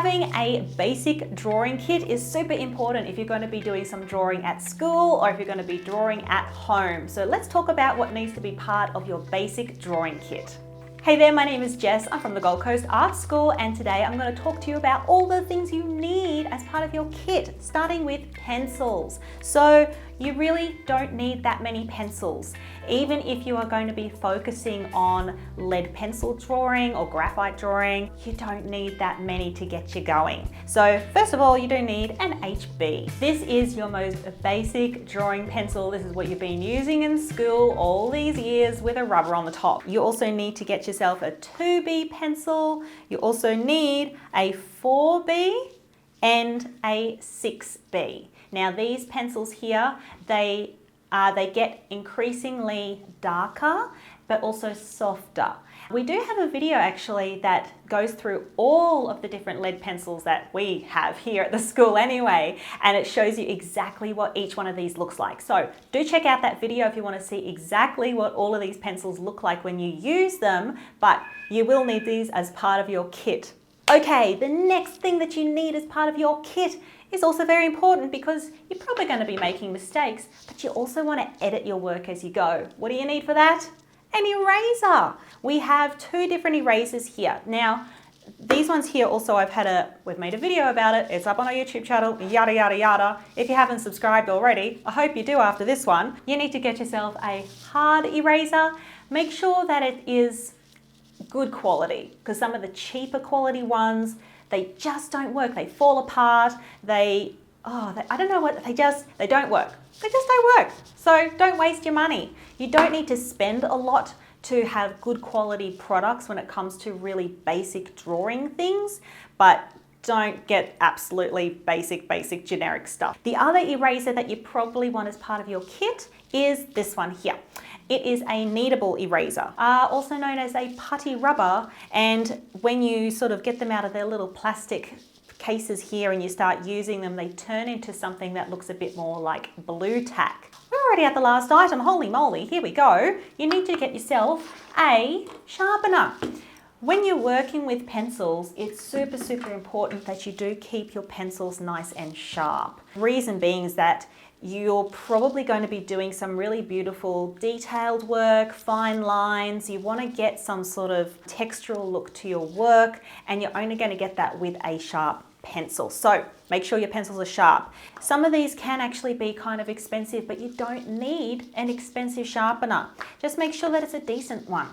Having a basic drawing kit is super important if you're going to be doing some drawing at school or if you're going to be drawing at home. So let's talk about what needs to be part of your basic drawing kit. Hey there, my name is Jess. I'm from the Gold Coast Art School, and today I'm going to talk to you about all the things you need as part of your kit, starting with pencils. So you really don't need that many pencils. Even if you are going to be focusing on lead pencil drawing or graphite drawing, you don't need that many to get you going. So first of all, you do need an HB. This is your most basic drawing pencil. This is what you've been using in school all these years with a rubber on the top. You also need to get yourself a 2B pencil. You also need a 4B and a 6B. Now these pencils here, they get increasingly darker, but also softer. We do have a video actually that goes through all of the different lead pencils that we have here at the school anyway, and it shows you exactly what each one of these looks like. So do check out that video if you want to see exactly what all of these pencils look like when you use them, but you will need these as part of your kit. Okay, the next thing that you need as part of your kit is also very important because you're probably going to be making mistakes, but you also want to edit your work as you go. What do you need for that? An eraser. We have two different erasers here. Now, these ones here also we've made a video about it. It's up on our YouTube channel, yada, yada, yada. If you haven't subscribed already, I hope you do after this one. You need to get yourself a hard eraser. Make sure that it is good quality, because some of the cheaper quality ones, they just don't work. They fall apart. I don't know what, they don't work. They just don't work. So don't waste your money. You don't need to spend a lot to have good quality products when it comes to really basic drawing things, but don't get absolutely basic generic stuff. The other eraser that you probably want as part of your kit is this one here. It is a kneadable eraser, also known as a putty rubber, and when you sort of get them out of their little plastic cases here and you start using them, they turn into something that looks a bit more like blue tack. We're already at the last item, holy moly, here we go. You need to get yourself a sharpener. When you're working with pencils, it's super important that you do keep your pencils nice and sharp. Reason being is that you're probably going to be doing some really beautiful detailed work, fine lines. You want to get some sort of textural look to your work, and you're only going to get that with a sharp pencil. So make sure your pencils are sharp. Some of these can actually be kind of expensive, but you don't need an expensive sharpener. Just make sure that it's a decent one.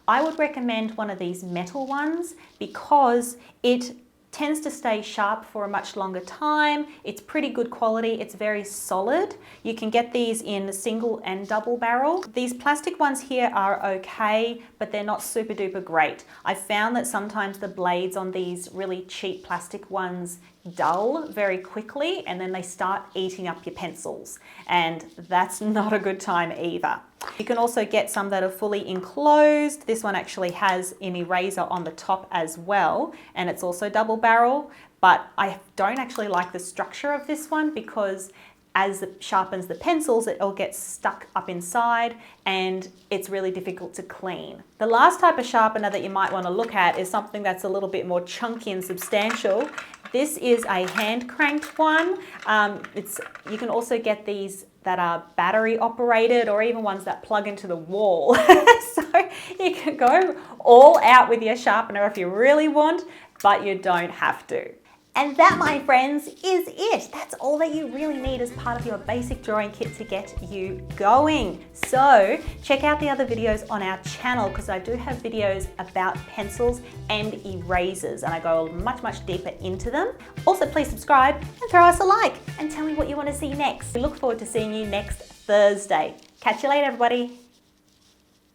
I would recommend one of these metal ones because it tends to stay sharp for a much longer time. It's pretty good quality. It's very solid. You can get these in single and double barrel. These plastic ones here are okay, but they're not super duper great. I found that sometimes the blades on these really cheap plastic ones dull very quickly, and then they start eating up your pencils, and that's not a good time either. You can also get some that are fully enclosed. This one actually has an eraser on the top as well, and it's also double barrel, but I don't actually like the structure of this one because as it sharpens the pencils, it all gets stuck up inside and it's really difficult to clean. The last type of sharpener that you might want to look at is something that's a little bit more chunky and substantial. This is a hand cranked one. You can also get these that are battery operated or even ones that plug into the wall. So you can go all out with your sharpener if you really want, but you don't have to. And that, my friends, is it. That's all that you really need as part of your basic drawing kit to get you going. So check out the other videos on our channel because I do have videos about pencils and erasers, and I go much deeper into them. Also, please subscribe and throw us a like and tell me what you want to see next. We look forward to seeing you next Thursday. Catch you later, everybody.